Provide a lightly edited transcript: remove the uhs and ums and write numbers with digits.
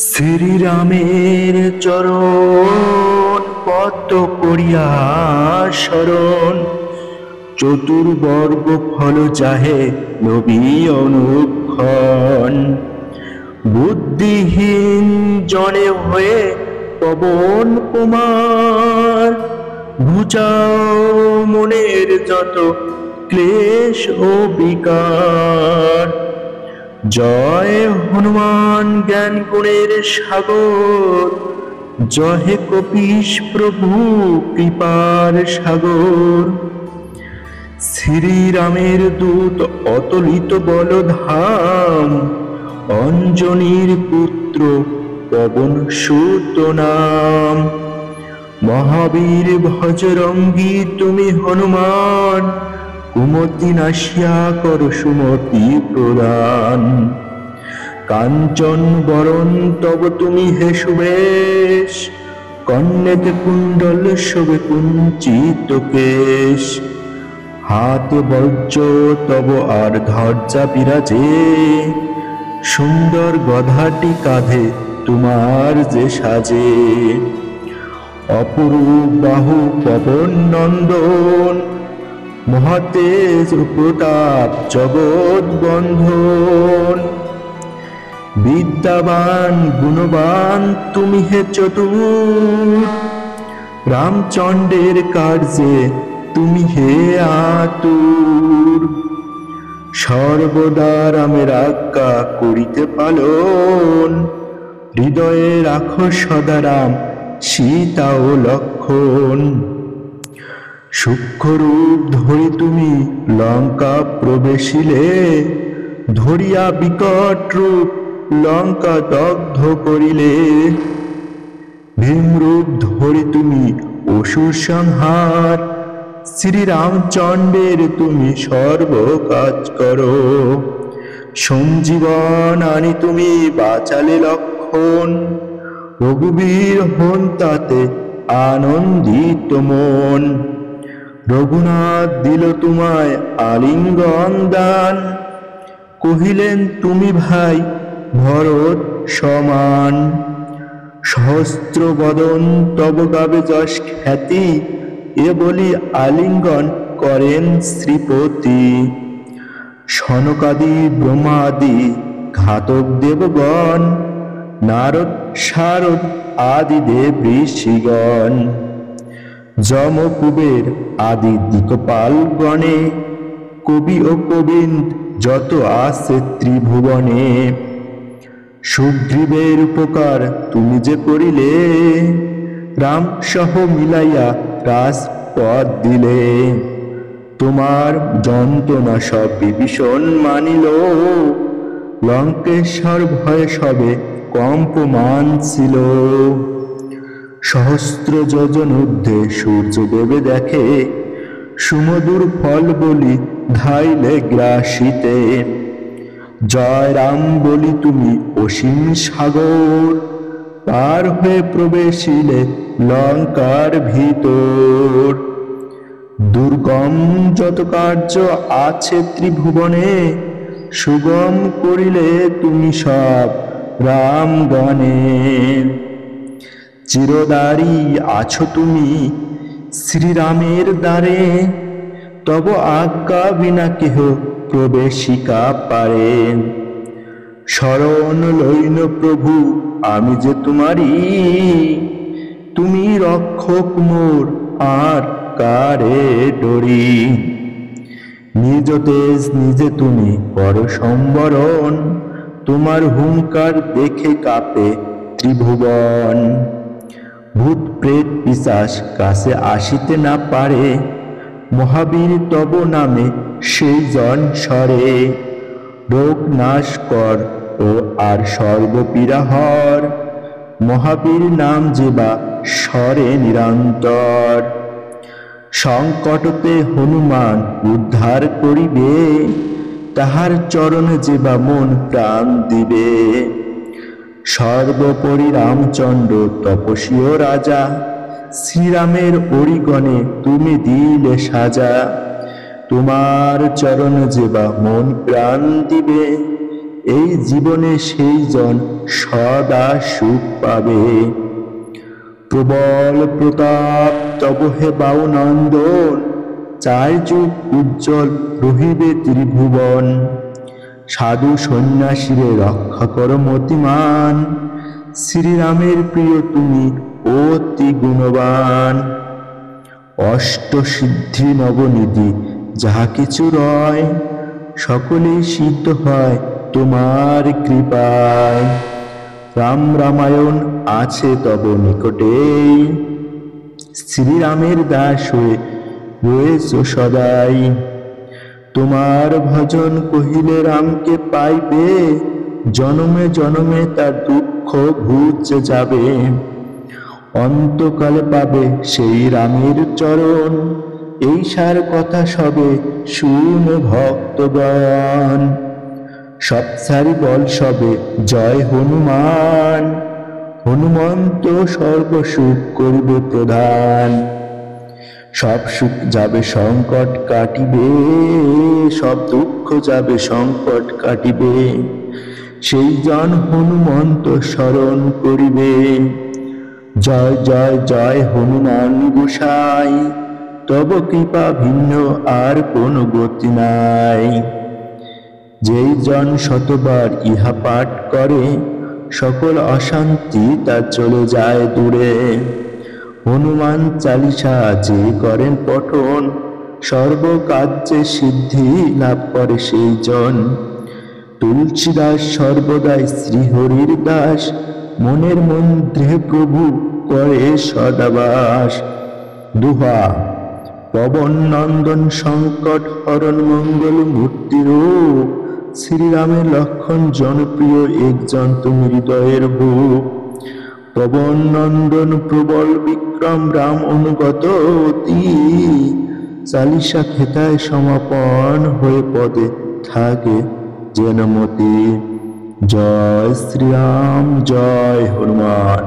শ্রীরামের চরণ পদ্ম করিয়া শরণ, চতুর্বর্গ ফল চাহে নবী অনুক্ষণ। বুদ্ধিহীন জনে হয়ে পবন কুমার, ঘুচাও মনের যত ক্লেশ ও বিকার। জয় হনুমান জ্ঞান গুণের সাগর, জয় হে কপীশ প্রভু কৃপার সাগর। শ্রীরামের দূত অতলিত বলধাম, অঞ্জনীর পুত্র পবন সুত নাম। মহাবীর ভজরঙ্গী তুমি হনুমান, কুমতি নাশিয়া কর সুমতি প্রদান। কাঞ্চন বরণ তব তুমি হে সুবেশ, কর্ণেতে কুণ্ডল শোভে কুঞ্চিত কেশ। হাতে বজ্র তব আর ধ্বজা বিরাজে, সুন্দর গধাটি কাঁধে তোমার যে সাজে। অপরূপ বাহু পবন নন্দন, মহাতেজ প্রতাপ জগৎ বন্ধন। বিদ্যাবান গুণবান তুমি হে চতুর, রামচন্দ্রের কার্যে তুমি হে আতুর। সর্বদা রামের আজ্ঞা করিতে পালন, হৃদয়ে রাখো সদা রাম সীতা ও লক্ষণ। সূক্ষ্মরূপ ধরি তুমি লঙ্কা প্রবেশিলে, ধরিয়া বিকট রূপ লঙ্কা দগ্ধ করিলে। ভীমরূপ ধরি তুমি অসুর সংহার, শ্রীরামচন্দ্রের তুমি সর্ব কাজ করো। সঞ্জীবন আনি তুমি বাঁচালে লক্ষণ, রঘুবীর হন তাতে আনন্দিত মন। রঘুনাথ দিল তোমায় আলিঙ্গন দান, কহিলেন তুমি ভাই ভরত সমান। সহস্র বদন তব গাবে যশ খ্যাতি, এ বলি আলিঙ্গন করেন শ্রীপতি। সনকাদি ব্রহ্মাদি ঘাতক দেবগণ, নারদ শারদ আদি দেব ঋষিগণ। যম কুবের আদি দিকপাল গণে, কবি ও কবিন্দ যত আছে ত্রিভুবনে। সুগ্রীবের উপকার তুমি যে করিলে, রাম সহ মিলাইয়া রাজপদ দিলে। তোমার যন্ত্রণা সব বিভীষণ মানিল, লঙ্কেশ্বর ভয়ে সবে কম্পমান ছিল। সহস্র যোজন ঊর্ধ্বে সূর্য দেবে দেখে, সুমধুর ফল বলি ধাইলে গ্রাসিতে। জয় রাম বলি তুমি অসীম সাগর, পার হয়ে প্রবেশিলে লঙ্কার ভিতর। দুর্গম যত কার্য আছে ত্রিভুবনে, সুগম করিলে তুমি সব রামগণে। চিরদারি আছো তুমি শ্রীরামের দ্বারে, তব আজ্ঞা বিনা কেহ প্রবেশিকা পারে। শরণ লইন প্রভু আমি যে তোমারি, তুমি রক্ষক মোর আর কারে ডরি। নিজ তেজ নিজে তুমি কর সম্বরণ, তোমার হুঙ্কার দেখে কাঁপে ত্রিভুবন। ভূত প্রেত পিশাচ কাছে আসিতে না পারে, মহাবীর তব নামে সেই জন সরে। রোগ নাশ কর ও আর সর্বপীড়া হর, মহাবীর নাম যেবা স্বরে নিরন্তর। সংকটতে হনুমান উদ্ধার করিবে, তাহার চরণে যেবা মন প্রাণ দিবে। সর্বোপরি রামচন্দ্র তপস্বী ও রাজা, শ্রীরামের অরিগণে তুমি দিলে সাজা। তোমার চরণ যেবা মন প্রাণ দিবে, এই জীবনে সেই জন সদা সুখ পাবে। প্রবল প্রতাপ তব হে বাউ নন্দন, 4 যুগ উজ্জ্বল রহিবে ত্রিভুবন। সাধু সন্ন্যাসীরে রক্ষা করো মতিমান, শ্রীরামের প্রিয় তুমি অতি গুণবান। অষ্টসিদ্ধি নবনিধি যাহা কিছু রয়, সকলেই সিদ্ধ হয় তোমার কৃপায়। রাম রামায়ণ আছে তব নিকটে, শ্রীরামের দাস হয়ে রয়েছ সদাই। তোমার ভজন কহিলে রামকে পাইবে, জনমে জনমে তার দুঃখ ঘুচে যাবে। অন্তকালে পাবে সেই রামের চরণ, এই সার কথা সবে শুনে ভক্তগণ। সব সারি বল সবে জয় হনুমান, হনুমন্ত সর্বসুখ করিবে প্রদান। সব সুখ যাবে সংকট কাটিবে, সব দুঃখ যাবে সংকট কাটিবে, সেই জন হনুমন্ত স্মরণ করিবে। জয় জয় জয় হনুমান গোসাই, তব কৃপা ভিন্ন আর কোন গতি নাই। যেই জন শতবার ইহা পাঠ করে, সকল অশান্তি তার চলে যায় দূরে। হনুমান চালিসা যে করেন পঠন, সর্বকার্যে সিদ্ধি লাভ করে সেই জন। তুলসীদাস সর্বদাই শ্রীহরির দাস, মনের মন্ত্রে প্রভু করে সদাবাস। দুহা পবন নন্দন সংকট হরণ মঙ্গল মূর্তি রূপ, শ্রীরামের লক্ষণ জনপ্রিয় একজন তুমি হৃদয়ের ভূপ। পবন নন্দন প্রবল বিক্রম রাম অনুগত অতি, চালিসা খেতায় সমাপন হয়ে পদে থাকে যেন মতি। জয় শ্রীরাম জয় হনুমান।